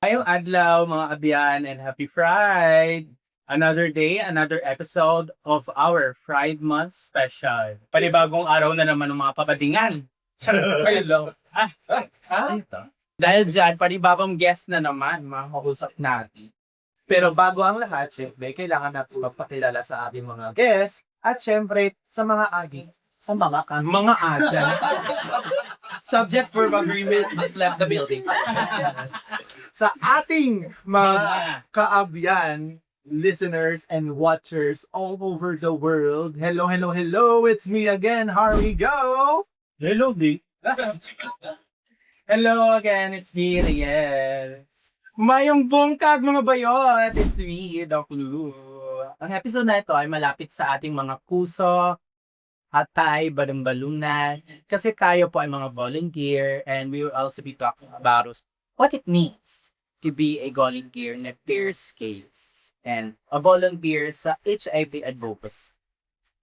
Ngayong adlaw, mga abyan, and happy Friday! Another day, another episode of our Pride Month special. Panibagong araw na naman ng mga papadingan. Hello. Ito. Dahil dyan, panibagong guest na naman, mga kausap natin. Pero bago ang lahat, syempre, kailangan natin magpakilala sa ating mga guests at syempre sa mga aging Mga ada. subject verb agreement has left the building. Sa ating mga kaabyan, listeners and watchers all over the world. Hello, hello, hello. It's me again, Harry Go. Hello, D. Hello again, it's me, Riel. Mayong bungkag mga bayot! It's me, Doc Lou. Ang episode na ito ay malapit sa ating mga kuso, hatay, badambalunan, kasi tayo po ay mga volunteer and we will also be talking about what it means to be a volunteer na peers case and a volunteer sa HIV advocacy.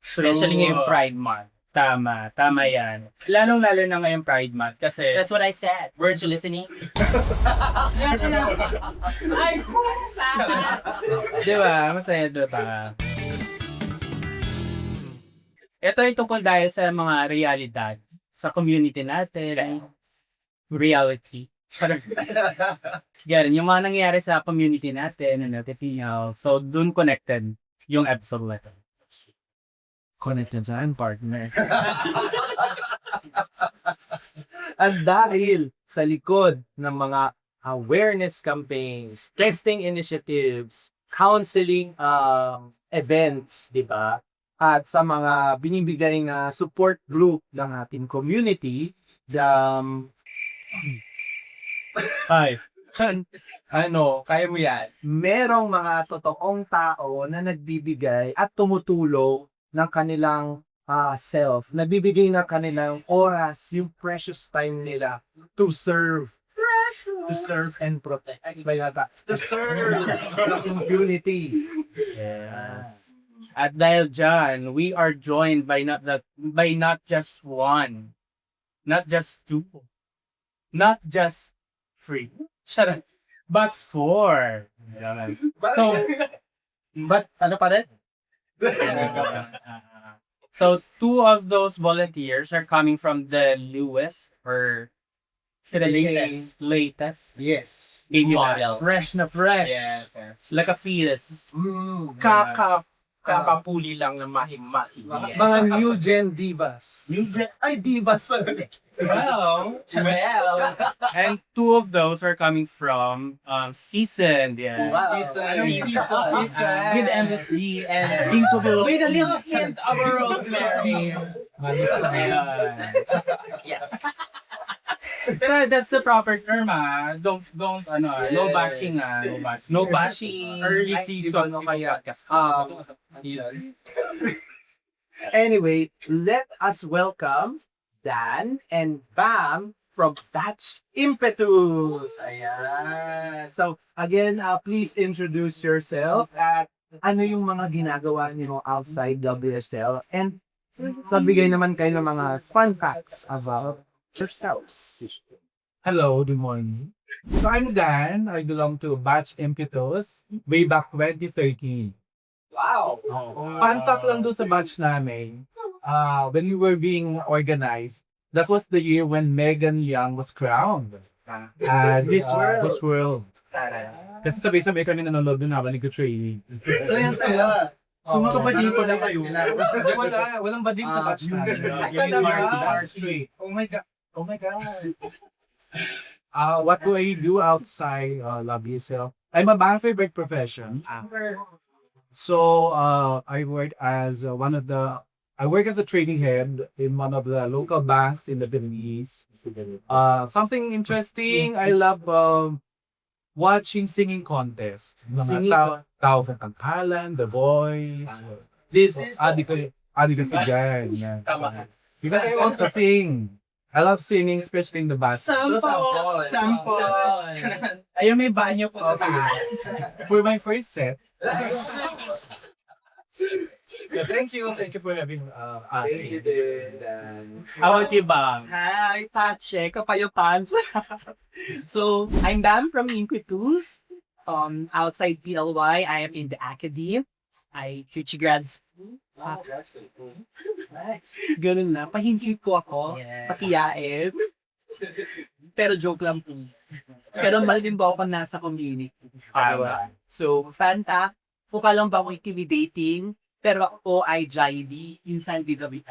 Especially ngayong Pride Month. Tama yan. Lalong-lalo na ngayong Pride Month kasi... That's what I said. Weren't you listening? Ay, di ba? Masaya diba? Ito ay tungkol dahil sa mga realidad sa community natin. Reality. Yan, yung mga nangyayari sa community natin, so dun connected yung episode na ito. Connected saan, partner? At dahil sa likod ng mga awareness campaigns, testing initiatives, counseling events, di ba? At sa mga binibigay na support group ng ating community, Ay, kaya mo yan. merong mga totoong tao na nagbibigay at tumutulong ng kanilang self, nagbibigay ng kanilang oras, yung precious time nila to serve and protect. To serve the community. Yes. At dahil dyan, we are joined by not just one, not just two, not just three, but four. So, But ano pa rin? so two of those volunteers are coming from the newest or should I say latest Yes. baby Models. Fresh na fresh. Yes. Like a fetus. Kakapuli lang na mahimahim. Mga new gen divas. Ay, divas pala. Well, Well, and two of those are coming from seasoned, yes. Wow. Season. With MSG and Inkable. With a little hint of a rosemary. Yeah. Pero that's the proper term, Don't, no bashing, no bashing. No bashing. Early season o kaya. Anyway, let us welcome Dan and Bam from That's Impetus. Ayan. So, again, please introduce yourself at ano yung mga ginagawa niyo outside WSL and sagbigay naman kayo ng mga fun facts about yourselves. Hello, good morning. So I'm Dan. I belong to Batch Impetus way back 2013. Wow! Fun fact lang doon sa batch namin, when we were being organized, that was the year when Megan Young was crowned. At This World. This World. Kasi sabay-sabay kami nanonood doon habang nag-training. Ito yan saya. Sumakapagin ko lang kayo. Walang bading sa batch namin. Straight. Oh my God. Oh my God. What do I do outside Love Yourself? I'm a favorite profession. So I work as I work as a training head in one of the local banks in the Philippines. Something interesting, I love watching singing contest. Singing? Tao sa Tangkalan, The Voice. This is Adi ka dyan. Because I also sing. I love singing, especially in the bathroom. Sample. Ayun, may banyo po sa taas. For my first set, So thank you for having us. Thank you din, Dan. How about you, Bang? Hi, Pache, kapayo pants. So, I'm Bam from Inquitus. Outside PLY, I am in the academy. I future grad school. Ganun na, pahingi po ako. Yeah. Pakiyain. Pero joke lang po. Pero mal din ba ako nasa community? So, fanta. Mukha lang ba ako intimidating? Pero ako ay Jaidi, insan di gabi.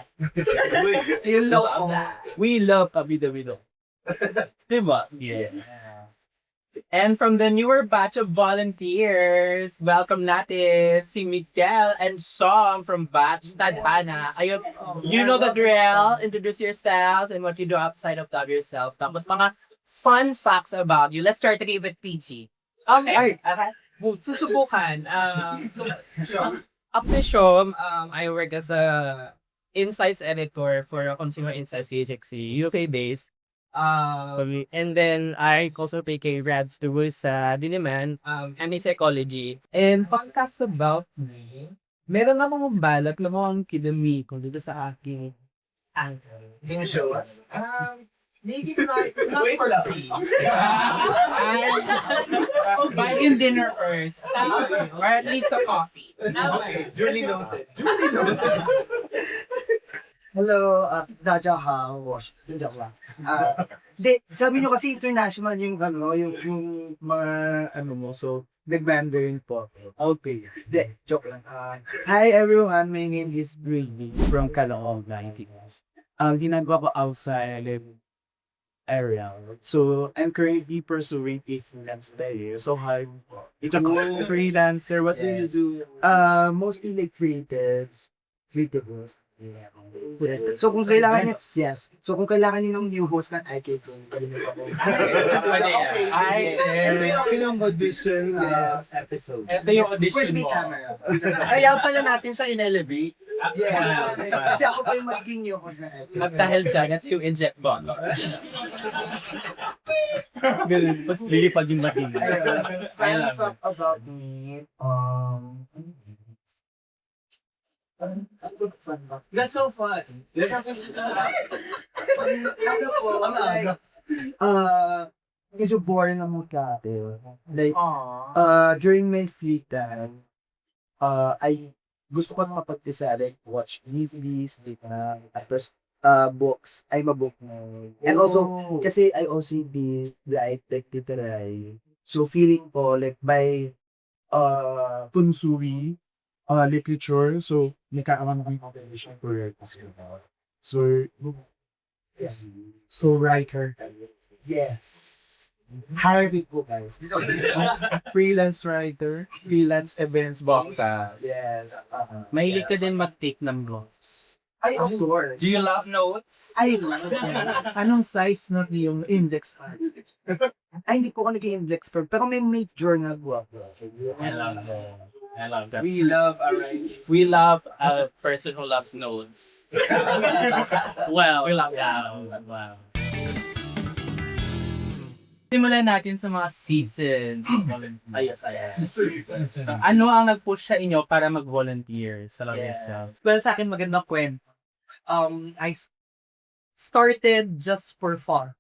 Yun lang ako. We love Abidabido. Diba? Yes. And from the newer batch of volunteers, welcome natin si Miguel and Som from batch Tadhana. Ayun, you know the drill. Introduce yourselves and what you do outside of Love Yourself. Tapos mga fun facts about you. Let's start again with PG. Okay. Susubukan. Up sa Shom, I work as a insights editor for a consumer insights agency, UK-based. And then I also take a grad school sa Diliman, MA Psychology. And podcast about me, meron akong balak lang ang kinami ko dito sa aking angle. Can you show us? Maybe not Wait for lang. free. Buy him dinner first. Or at least a coffee. Duly noted. Duly noted. Hello, Daja Ha, Washington, joke lang. Sabi nyo kasi international yung mga mo, so nag-Mandarin po. Okay. Joke lang. Hi everyone, my name is Brady from Caloocan, 19. Ginagawa ko outside area. So, I'm currently pursuing a freelance career. So, I'm a freelancer. What do you Yes. do? Mostly like creatives. Creative work. Yeah. Yes. So kung kailangan niyo, yes. So kung kailangan niyo ng new host ng IK, pwede niyo ako. Okay, Ay, sige. Ito yung ilang audition episode. Ito yung audition First mo. meet camera. Kaya pala natin sa in-elevate. Yes. Kasi ako pa yung magiging new host ng IK. Magdahil dyan at yung inject ball. Ganun. Mas lilipad yung maging. Fun fact about me, fun fact. That's so fun. Ano po, like, medyo boring ang mga dati. Like, during my free time, I gusto ko mapagtisa, like, watch movies, like, tapos, books, I'm a book nerd. And also, kasi I also did write, like, literary. So, feeling ko, like, by, consuming, literature, so, nagkakaroon ng competition for it. So, yes. So, writer. Yes. Hire me po, guys. Freelance writer, freelance events boxer. Yes. Mahilig ka din mag-take ng blogs. Ay, of course. Do you love notes? I love it. Anong size na yung index card? Ay, hindi po ako nag-index card, pero may journal po ako. I love that. I love that. We love a writing. We love a person who loves notes. Well, we love that. Wow. Simulan natin sa mga season. Ayos. So, ano ang nag-push sa inyo para mag-volunteer sa Love Yourself? Well, sa akin magandang kwento. I started just for fun.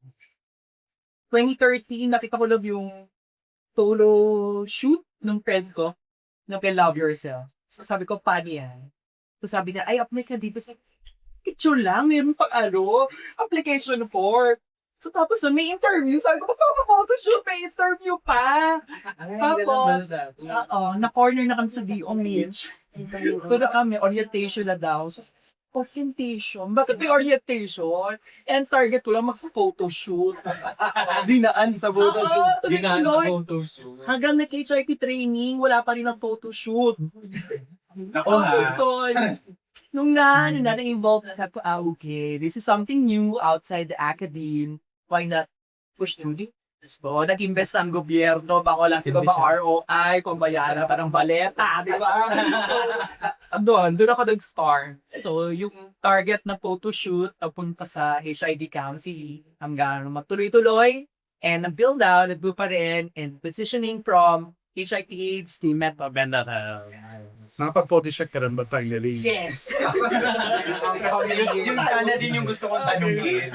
2013, nakita ko lang yung solo shoot ng friend ko ng kay Love Yourself. So sabi ko, paano yan? So sabi niya, ay, apply ka dito. So, picture lang, meron pang application for. So tapos may interview. Sabi ko, magpapapotoshoot, may interview pa. Tapos, na-corner na kami sa DOMH. So na kami, orientation na daw. So, orientation? Bakit may orientation? And target ko lang mag-photoshoot. Dinaan sa photoshoot. Dinaan sa photoshoot. Hanggang nag-HRT training, wala pa rin ang photoshoot. Naku Tapos ha. doon, nung na-involve na, sabi ko, okay, this is something new outside the academe. Why not push through this? So, nag-invest ang gobyerno, bako lang si Baba ROI, kung bayaran pa ng baleta, di ba? So, doon ako nag-start. So, yung target na photoshoot, napunta sa HID Council, hanggang matuloy-tuloy, and nag-build out, nag pa rin, and positioning from HIV/AIDS, ni Met Pabenda tayo. Nakapag-photoshoot ka rin ba finally? Yes! Yung sana din yung gusto kong tanongin.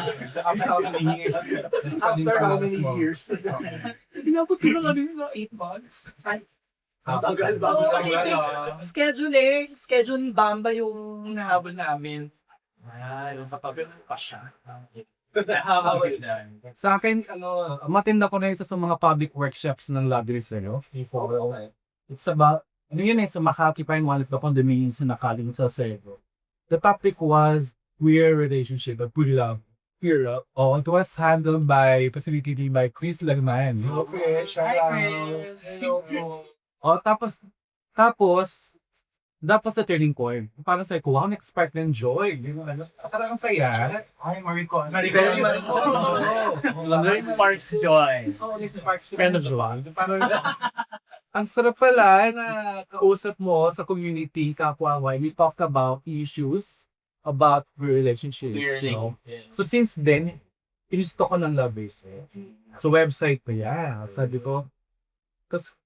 After how many years? Inabot ko na kami ng 8 months. Ay, Ang tagal Oo, bago kasi schedule ni Bamba yung hinahabol namin. Yung kapabit pa siya. Sa akin, matinda ko na isa sa mga public workshops ng Love Yourself. It's about, yun sa Makati pa yung one of the condominiums na nakaling sa Cebu. The topic was queer relationship, but we love. Queer up. Oh, it was handled facilitated by Chris Lagman. Hello, Chris. Shout out. Hello po. Oh, tapos sa turning point, parang sabi ko, wow, na-expect ng joy. Di ba? Parang saya. Ay, Maricon. Very sparks joy. Friend of Joan. Parang, ang sarap pala na kausap mo sa community, kapwa we talk about issues about relationships. You know? So since then, inisto ko ng Love Yourself. So website pa yan. Sabi ko, tapos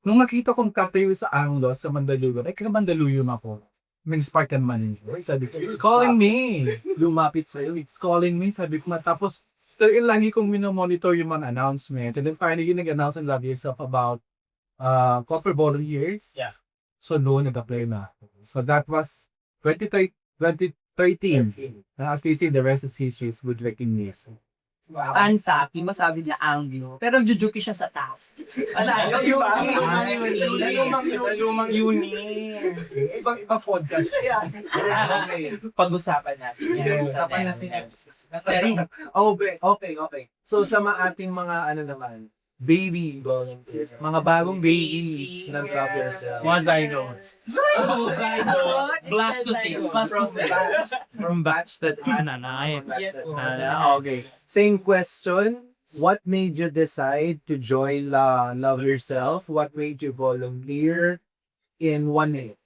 nung nakita kong katayo sa Anglo, sa Mandaluyong, ay Mandaluyong ako. May spark and man. Sabi ko, it's calling me. Lumapit sa'yo. It's calling me. Sabi ko, tapos talagang lagi kong minomonitor yung mga announcement. And then finally, nag-announce ang Love Yourself about call for volunteers. Yeah. So noon, nag-apply na ako. So that was 2013. As they say, the rest is history is good recognition. Fun fact, yung masabi niya Anglo, pero jujuki siya sa TAF. Ala, Sa lumang uni. Ibang podcast. Okay. Pag-usapan natin yan. Usapan na Okay. So sa ating mga baby volunteers, mga bagong babies ng Love Yourself. Mga zygotes. Blastocysts. From batch that Nanay. Okay. Same question. What made you decide to join Love Yourself? What made you volunteer in 1 minute?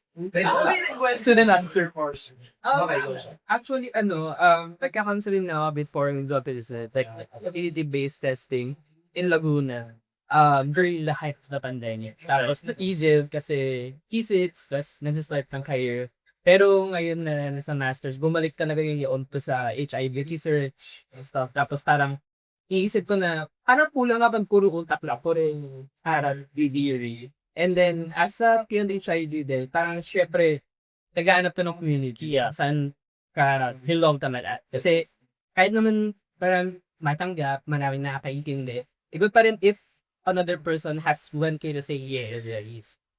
Question and answer portion. Okay, go siya. Actually, nagka-counseling na ako before ng like community-based testing in Laguna. During the height of the pandemic. Tapos easy kasi thesis, tapos nag-start ng career. Pero ngayon na nasa masters, bumalik talaga yung to sa HIV research and stuff. Tapos parang iisip ko na parang kulang nga bang puro utak lang, puro yung parang theory. And then as a PLHID din, parang syempre nag-aanap to ng community. Saan ka hilong talaga. Kasi kahit naman parang matanggap, maraming nakakaintindi. Good pa rin if another person has 1K to say yes.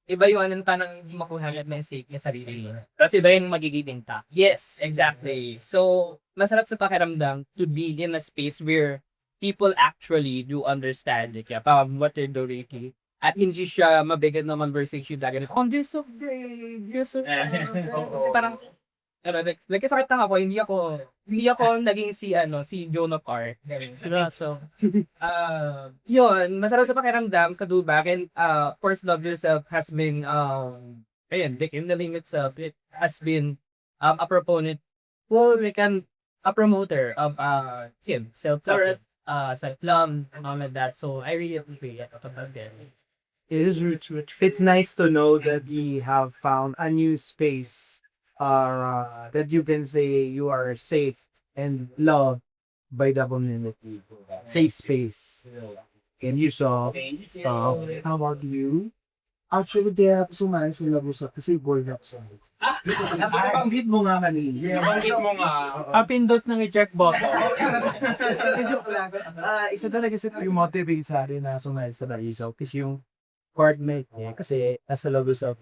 Iba yung parang makuha ng message niya sarili niya. Kasi iba yung magiging ta. Yes, exactly. So, masarap sa pakiramdam to be in a space where people actually do understand it. What they're doing. At hindi siya mabigat na conversation dahil you're so brave, you're so brave. Kasi parang nagkasakit lang ako, hindi ako naging si Joan of Arc. So, yun, masarap sa pakiramdam, kadubak, and First Love Yourself has been, Dick in the Name itself, it has been a proponent, a promoter of self-worth, self-love, and all of that. So, I really appreciate it about this. It is rich. It's nice to know that we have found a new space that you can say you are safe and loved by the community. Safe space. And you saw, how about you? Actually, di ako sumali sa Labusa kasi bored ako sa Napabanggit mo nga kanina. Pindot ng i-check button. Joke lang. Isa talaga sa motivate sa akin na sumali sa Labusa kasi yung partmate niya kasi nasa Labusa.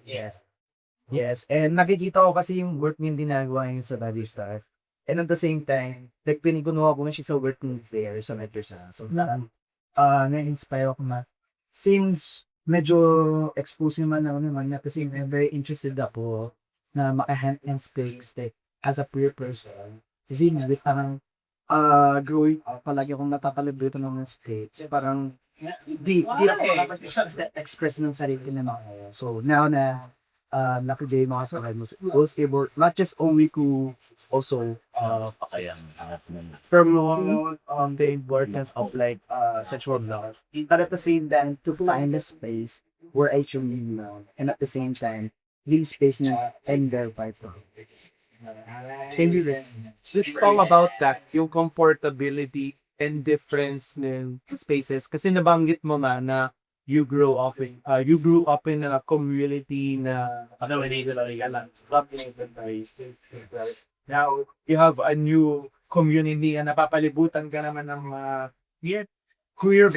Yes, and nakikita ko kasi yung work niya ginagawa niya sa Love Yourself. And at the same time, like pinigunawa ko na siya sa work niya there sa Metro sa. So, na-inspire ako na since medyo exposed naman ako naman niya kasi very interested ako na maka-hand and space like as a peer person. Kasi parang growing up, palagi akong natatalibito ng mga states. Parang di ako makapag-express ng sarili na mga. So now na lucky day mga sakay mo was able not just only to also promote the importance of like sexual love, but at the same time to find a space where I truly belong. And at the same time, leave space na I'm there by for. Thank you very much. Let's talk about that, yung comfortability and difference ng spaces. Kasi nabanggit mo nga na you grew up in a community na now you have a new community na napapalibutan ka naman ng mga queer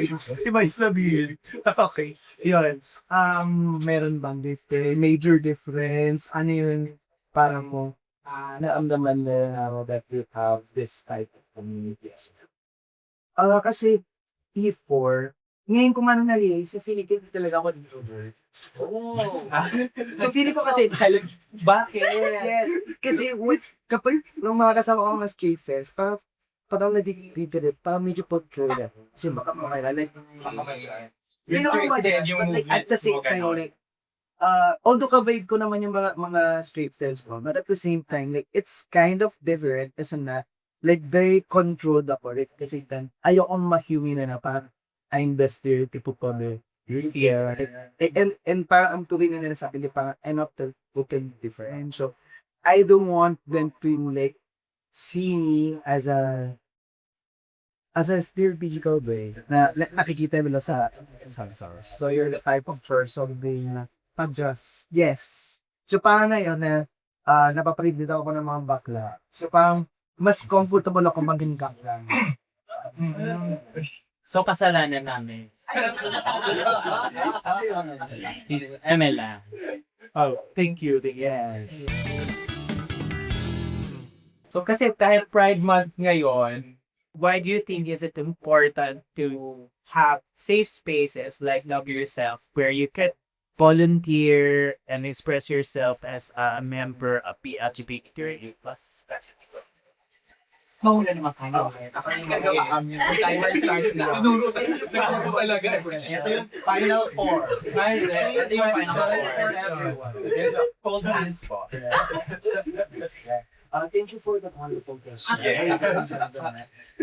iba sabihin. Okay, yun. Meron bang major difference? Ano yun parang mo naamdaman na that you have this type of community? Kasi before, ngayon ko man na-realize, sa feeling ko hindi talaga ako introvert. So feeling ko kasi, Bakit? yes, kasi kapag nung mga kasama ko mga street fairs, parang nadidipirit, parang medyo pagkura. Kasi baka makilala baka ma-judge. Hindi ako ma-judge, but like at the same time, like, although ka-vibe ko naman yung mga street fairs ko, but at the same time, like, it's kind of different kasi na, like, very controlled ako. Like, kasi then, ayokong ma-human na parang, I'm the stereotypical yeah. And parang ang turing na nila sa akin, parang I'm not the total different. So, I don't want them to like see me as a stereotypical way na nakikita nila sa So you're the type of person being adjust. yes. So parang ngayon na napapalit dito ako ng mga bakla. So parang mas comfortable ako maging kakla. So, kasalanan namin. ML lang. Oh, thank you. Yes. So kasi dahil Pride Month ngayon, why do you think is it important to have safe spaces like Love Yourself where you can volunteer and express yourself as a member of the LGBTQ+? Mauna naman tayo. Timer starts now. Ito yung final four. Ito yung final for four. everyone. Hold hands po. Thank you for the wonderful question. Yes.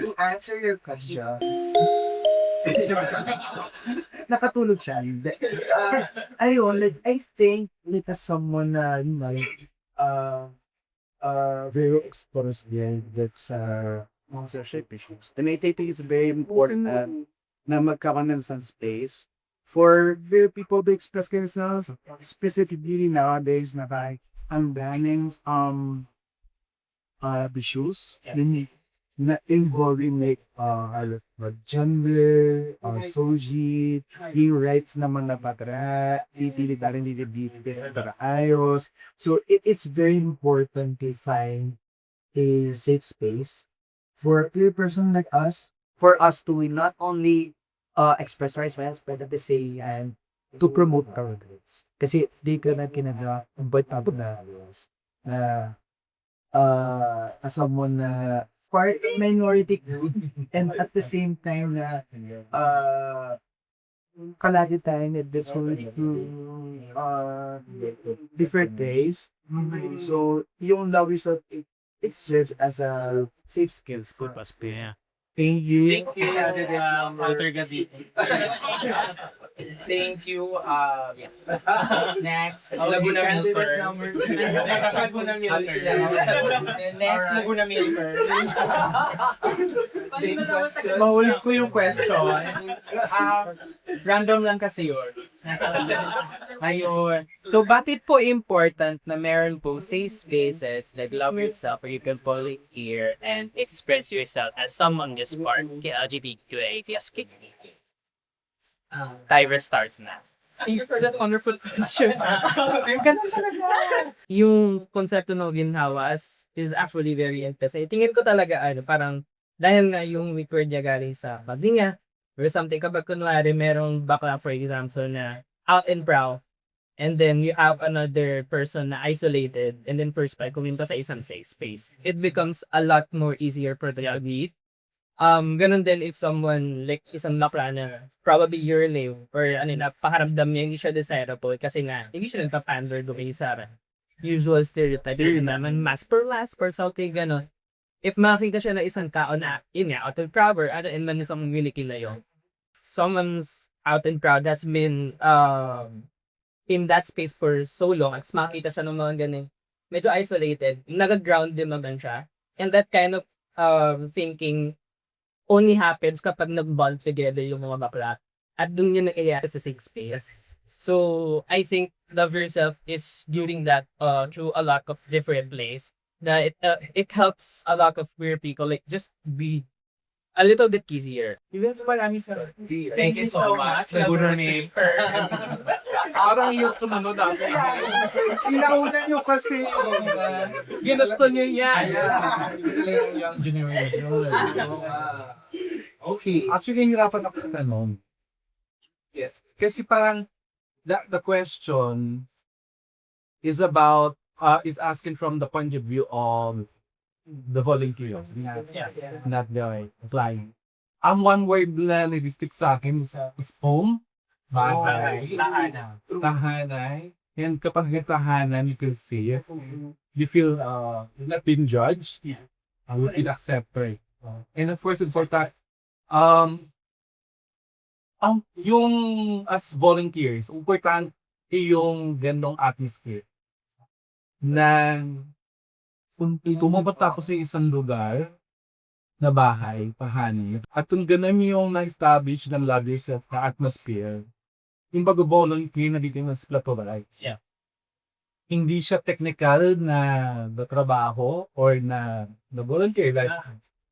To answer your question, nakatulog siya. Hindi. Ayun, like, I think, like, as someone na, very exposed din sa censorship issues. And I think it's very important na magkaroon ng some space for the people to express themselves, specifically nowadays na like ang daming issues na involving like gender, soji, yung rights naman na patra, itilitarin para ayos. So it's very important to find a safe space for a person like us, for us to not only express ourselves, but at the same time to promote our rights. Kasi di ka na kinagawa, but na as someone na part minority group and at the same time na kalagi tayo na this whole different days. So yung Love Yourself, it serves as a safe skills for us. Thank you. Thank you, Walter Gazit. Thank you. Next, Laguna Milker. Next, Laguna Milker. Next, Laguna Milker. Same question. Mahulog ko yung question. Random lang kasi yun. Ayun. So, bakit po important na meron po safe spaces like Love Yourself where you can volunteer and express yourself as someone just part kay LGBTQA+. Timer starts na. Thank you for that wonderful question. Ganun talaga. Yung konsepto ng ginhawas is actually very interesting. Tingin ko talaga, parang, dahil nga yung word niya galing sa paglinga, or something, kapag kunwari merong bakla, for example, na out and proud, and then you have another person na isolated, and then first pa, kuminta sa isang safe space, it becomes a lot more easier for the meet. Ganun din if someone, like, isang bakla na probably your name, or pakiramdam niya, hindi siya desirable, kasi nga, hindi siya nagpa-pander doon sa usual stereotype, yun naman, mask per last, or something, gano'n. If makita siya na isang tao na, yun nga, out and proud, or and man isang really kilayo, someone's out and proud has been in that space for so long, at makita siya ng mga ganun, medyo isolated, nag-ground din naman siya. And that kind of thinking only happens kapag nag-bond together yung mga bakla. At dun yun nangyayari sa safe space. So, I think Love Yourself is doing that through a lot of different ways. That it helps a lot of queer people like just be a little bit easier. Thank you so much. Sa name. Parang yung sumunod ako. Inauna nyo kasi. Ginusto niyo yan. Young generation. Okay. Actually, hirapan ako sa tanong. Yes. Kasi parang the question is about is asking from the point of view of the volunteer, not the client. Ang one word na nag-stick sa akin is home. Tahanay. And kapag tahanan, you feel safe. You feel not being judged. You feel accepted. And of course, it's important. Yung as volunteers, important yung gandong atmosphere na kung pumunta ako sa isang lugar na bahay, pahanip, at kung ganun yung na-establish ng Love Yourself na atmosphere, yung volunteer na dito yung splatolite. Yeah. Hindi siya technical na trabaho or na volunteer. Like,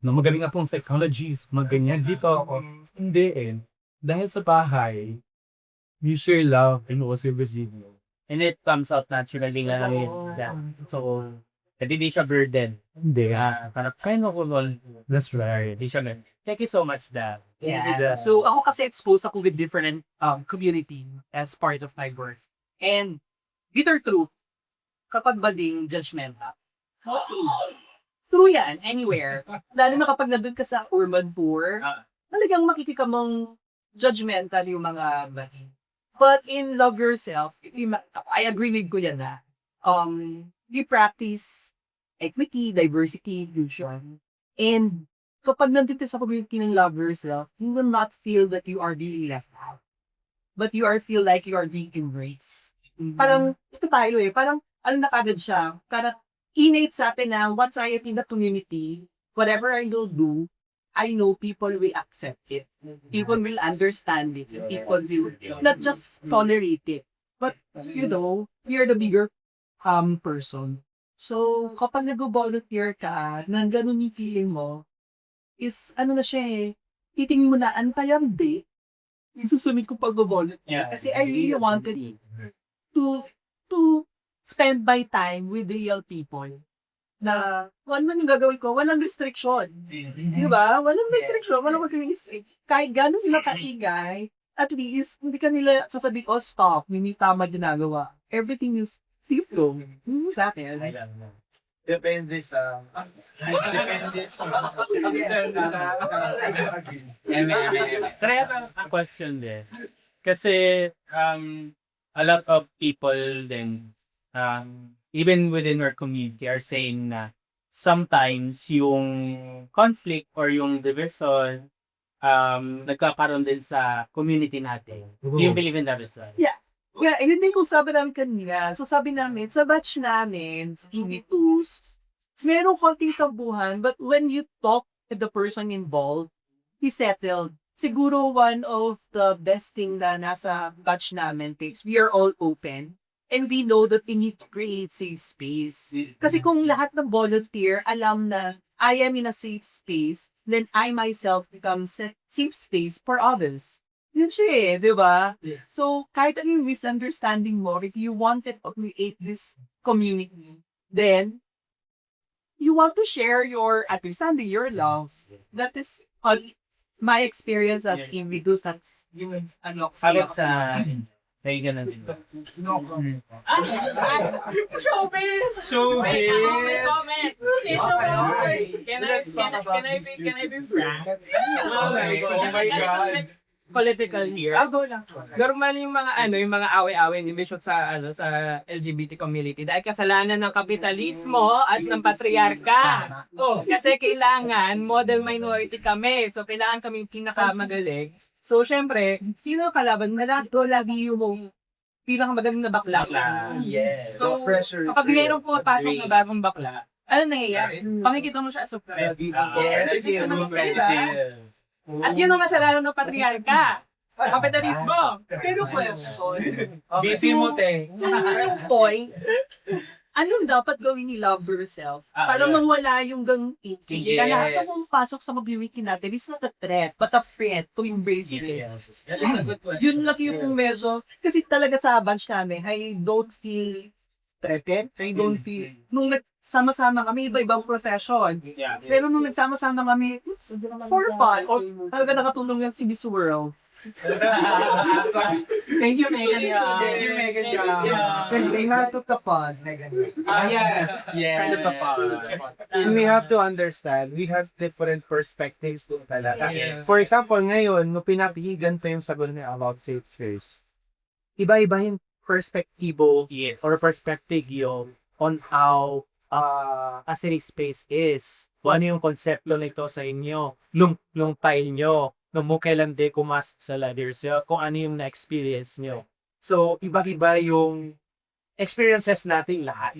na magaling akong psychologist, maganyan dito ako. Hindi eh. Dahil sa bahay, you share love and also receive love. And it comes out naturally nga namin. Yeah. So, hindi siya burden. Hindi. Parang kind of all. That's right. Hindi siya na. Thank you so much, Dad. Yeah. So, ako kasi exposed ako with different community as part of my work. And, bitter truth, kapag bading judgmental. True yan, anywhere. Lalo na kapag nandun ka sa urban poor, talagang makikita mong judgmental yung mga bading. But in Love Yourself, I agree with Kuya na, we practice equity, diversity, inclusion. And kapag nandito sa community ng Love Yourself, you will not feel that you are being left out. But you are feel like you are being embraced. Parang, ito tayo parang, ano na kagad siya, parang innate sa atin na once I am in the community, whatever I will do, I know people will accept it. People will understand it. People will not just tolerate it. But, we are the bigger person. So, kapag nag-volunteer ka, nang ganun yung feeling mo, is, ano na siya titingin mo na, antayan di, susunod ko pag-volunteer. Yeah. Kasi I really wanted to spend my time with real people. Na, ano man yung gagawin ko, walang restriction. Di ba? Walang restriction, walang mag-restrict. Kahit gano'n sila kaingay, at least, hindi ka nila sasabihin, oh, stop, hindi tama ginagawa. Everything is free flow. Hindi sa akin. Depende sa... Can I have a question din? Kasi, a lot of people then, even within our community are saying na sometimes yung conflict or yung division nagkakaroon din sa community natin. Do you believe in that as well? Yeah, yun din kung sabi namin kanina. So sabi namin, sa batch namin, sa EV2s, merong konting tambuhan, but when you talk to the person involved, he settled. Siguro one of the best thing na nasa batch namin takes, we are all open. And we know that we need to create safe space. Kasi kung lahat ng volunteer alam na I am in a safe space, then I myself become safe space for others. Yun siya di ba? So, kahit ano yung misunderstanding mo, if you wanted to create this community, then you want to share your understanding, your love. That is my experience as individuals that unlocks Habit sa kaya ganun din. Showbiz! Comment! Okay. Can Let's talk about I this be juicy frank? Okay, so, Oh my God. Political here. Go lang. Normal yung mga away-away yung issue sa LGBT community dahil kasalanan ng kapitalismo at ng patriarka. Kasi kailangan model minority kami. So kailangan kaming pinakamagaling. So syempre, sino kalaban na lahat ko lagi yung pinakamagaling na bakla. Yes. So, pressure is kapag real. mayroong pumapasok na bagong bakla, ano nangyayari? Pakikita mo siya as a threat. Yes. This is naman, diba? At yun ang masalanan ng patriarka. Kapitalismo. Pero question. Busy mo, te. Yung point, anong dapat gawin ni Love Yourself para mawala yung ganung thinking? Yes. Na lahat na pumapasok sa mag-wiki natin is not a threat, but a friend to embrace it. Yun lang yung medyo, kasi talaga sa bunch namin, I don't feel threatened. I don't feel, nung nagsama-sama kami, iba-ibang profession. Pero nung nagsama-sama kami, oops, for fun, or talaga nakatulong yan si Miss World. Thank you, Megan. Thank you, Megan. They have to tapad na ganyan. Yes. Yes. Kind of the And we have to understand, we have different perspectives doon talaga. Yes. For example, ngayon, nung pinapihigan ko yung sagot niya about safe space, iba-iba yung perspektibo Yes. or perspective yung on how a safe space is. Kung ano yung konsepto nito sa inyo, nung time nyo, nung mo kailan di kumasok sa ladder yourself, kung ano yung na-experience nyo. So, iba-iba yung experiences natin lahat.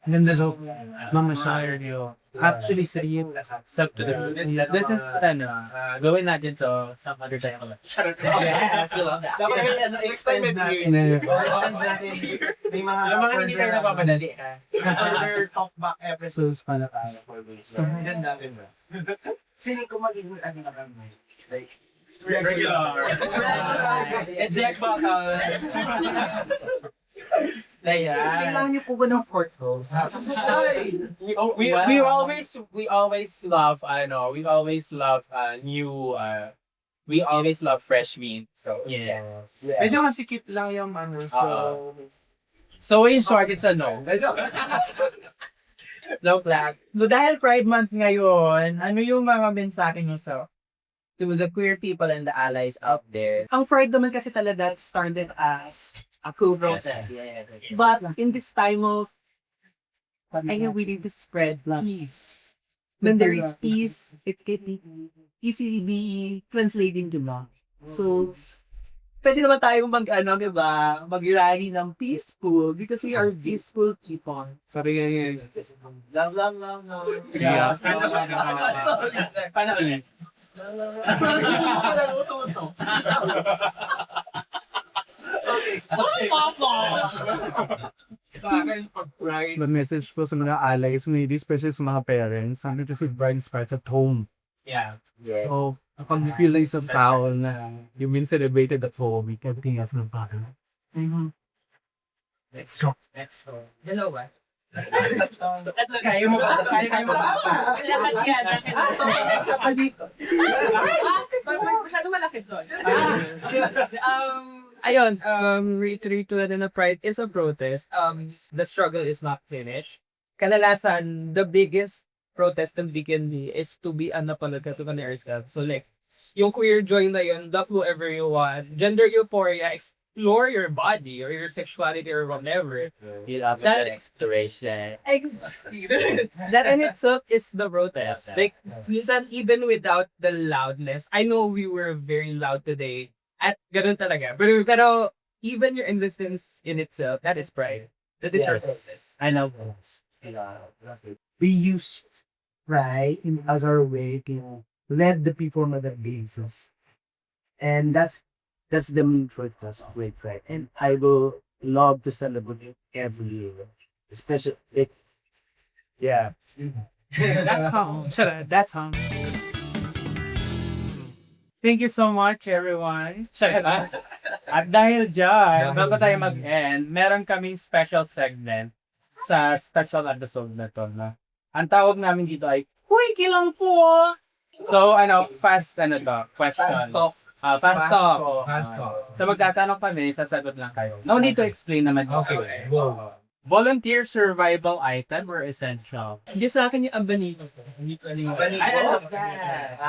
Ganda daw. Mama Shire nyo. Actually, sa yung Sub to the This is, gawin natin to some other time. Yes, we love that. Extend natin. Extend natin. May mga Yung mga hindi tayo napapadali, ha? further talkback episodes. episodes pa na tayo for this. So, ganda rin ba? Feeling ko magiging ano na kami. Like, Regular. Eject button. Kailangan niyo po ba ng fourth host? We always love new we always love fresh meat. So yes. Medyo masikip lang yung ano, so... So in short, it's a no. No black. So dahil Pride Month ngayon, ano yung mga mensahe nyo to the queer people and the allies out there? Ang Pride naman kasi talaga started as a cool protest. Yes. But in this time of, I am willing to spread peace. When there is peace, it can easily be translated into love. So, pwede naman tayong diba, mag-rally ng peaceful because we are peaceful people. Sabi nga yun. love. Yeah. Paano ulit? The message ko sa mga allies, maybe especially sa mga parents, ano kasi Brian starts at home. Yeah. So, kapag feel na isang tao na you've been celebrated at home, you can think as ng parang, Let's go. Dalawa. Kaya mo ba? Lahat yan. Isa pa dito. Masyado malaki to. Ayun, reiterate to na Pride is a protest. The struggle is not finished. Kadalasan, the biggest protest that we can be is to be unapologetic on ourselves. So like, yung queer joy na yun, love whoever you want, gender euphoria, explore your body or your sexuality or whatever. You love That- exploration. Exactly. That in itself is the protest. Like, minsan even without the loudness, I know we were very loud today, at ganun talaga. Pero even your existence in itself, that is pride. That is your protest. I know. We use pride as our way to let the people know their bases. And that's the main focus of Great Pride. And I will love to celebrate it every year. Especially, yeah. That's all. That's all. Thank you so much, everyone. At dahil dyan, bago tayo mag-end, meron kaming special segment sa special episode na to. Na ang tawag namin dito ay, Quickie lang po! So, fast question. Fast talk. Fast talk. Fast talk. So, magtatanong kami, sasagot lang kayo. No need to explain naman. Okay, go. Volunteer survival item or essential? Hindi sa akin yung abanito. I love that.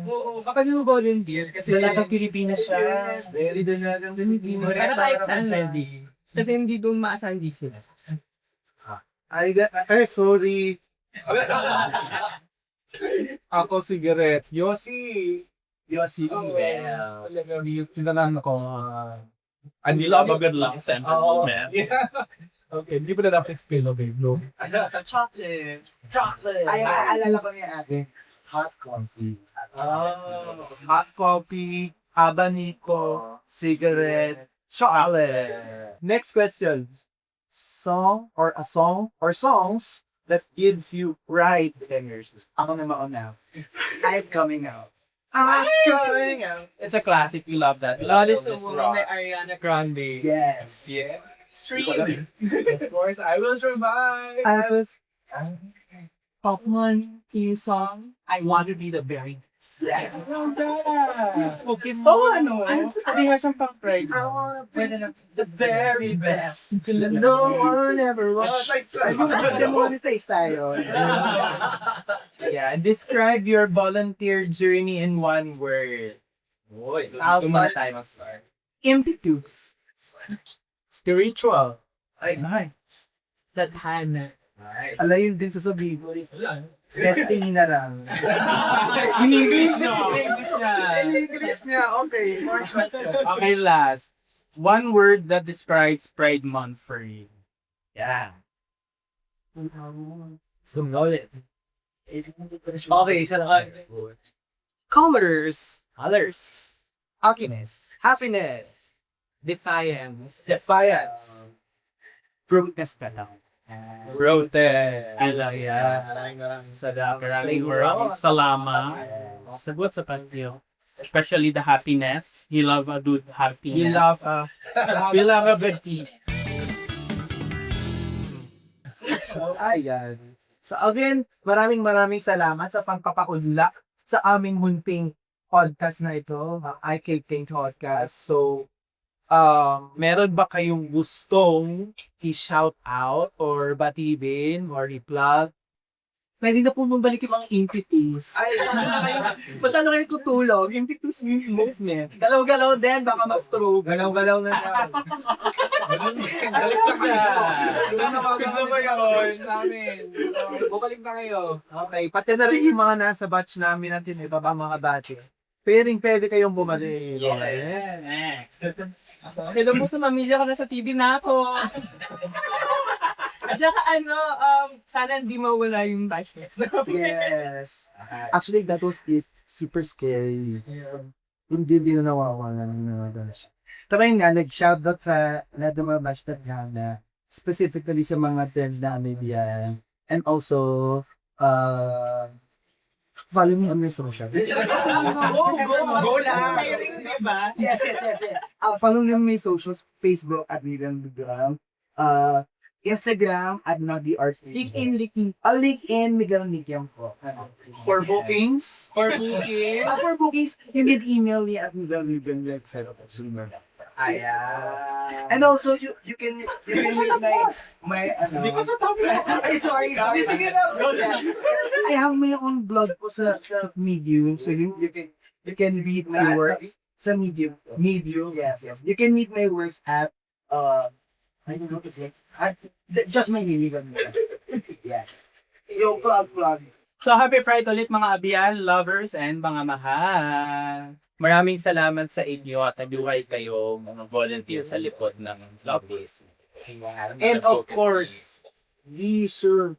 Oo, kapag yung volunteer, kasi Dalagang Pilipinas siya. Very dalagang Pilipino. Pero kahit saan ready. Kasi hindi doon maasahan di sila. Ay, sorry. Ako cigarette. Yossi. Yossi. Talaga, tinanan ko, Hindi lang a good luck Oo. man. Okay, hindi pa na dapat explain, okay, no? Chocolate. Chocolate. Ay, naalala ko niya ate. Hot coffee. Oh, hot coffee, abanico, cigarette, chocolate. Next question. Song or songs that gives you pride in yourself. Ako na mauna. I'm coming out. I'm coming out. It's a classic. We love that. Lalo sa Miss mga may Ross. Ariana Grande. Yes. Yeah. Stream. Of course, I will survive! I was Pop one theme song. I want to be the very best. Okay, so ano? Hindi nga siyang pang-pride. I wanna be the very best. No one ever was. Demonetize tayo. Yeah, describe your volunteer journey in one word. I'll start. I'll start. Impetus. Spiritual. Ay, Tadhana. Alam yun din sasabihin ko. Destiny na lang. in English In English niya. Okay, more question. Okay, last. One word that describes Pride Month for you. Yeah. Sumnolit. Okay, isa lang. Colors. Colors. Happiness. Happiness. Defiance. Defiance. Protest ka lang. Protest. Maraming salamat. Sagot sa panyo. Especially the happiness. You love a good happiness. We love a good tea. So, ayan. So, again, maraming salamat sa pagpapaunlak sa aming munting podcast na ito, ang IKK Podcast. So, meron ba kayong gustong i-shout out or batibin or i-plug? Pwede na po bumalik yung mga impetus. Ay, masyado kayo tutulog. Impetus means movement. Galaw-galaw din, baka ma-stroke. Galaw-galaw na lang. Gusto mo yun? Namin. Bumalik na kayo. Okay, pati na rin yung mga nasa batch namin natin, iba pa mga batches. Pwede kayong bumalik. Yes. Hello mo sa mamilya ka na sa TV na ako. At saka sana hindi mawala yung bashes. Yes. Actually, that was it. Super scary. Hindi din na nawawala ng mga dash. Pero yun nga, nag-shoutout sa lahat ng mga batch na specifically sa mga friends namin yan. And also, follow me on my socials. Go lang! Yes. Follow me on my socials, Facebook at Miguel. Instagram at Nadi Art. LinkedIn, Miguel Nikiam po. For bookings, For bookings, you can email me at Miguel Nikiam. ayan. And also, you can meet my ay, sorry. Sige lang. I have my own blog po sa Medium. So you can read my works sa Medium. Yes. You can meet my works at I don't know if just my name. Yes. Yo, plug. So, happy Pride ulit mga abiyan, lovers, and mga mahal. Maraming salamat sa inyo at nabuhay kayo mga volunteer sa likod ng Love Days. And of course, we shall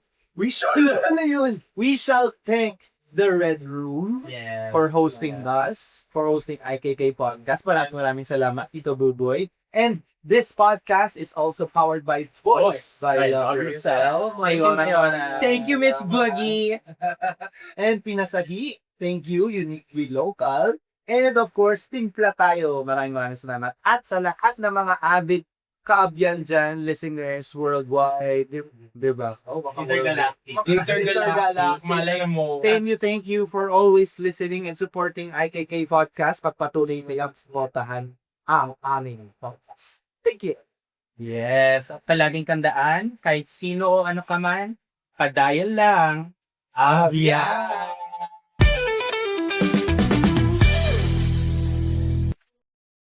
thank the Red Room for hosting us, for hosting IKK Podcast. Maraming salamat, Tito Buboy. And this podcast is also powered by Voice by Love Yourself. Thank you, Miss Boogie. And Pinasahi. Thank you, Uniquely Local. And of course, Timpla tayo. Maraming salamat. At sa lahat ng mga avid kaabyan dyan, listeners worldwide. Diba? Intergalactic. Malay mo. Thank you for always listening and supporting IKK Podcast. Pagpatuloy kayong supportahan ang aming podcast. Thank you. Yes, at palaging tandaan, kahit sino o ano ka man, padayan lang. Abiyan!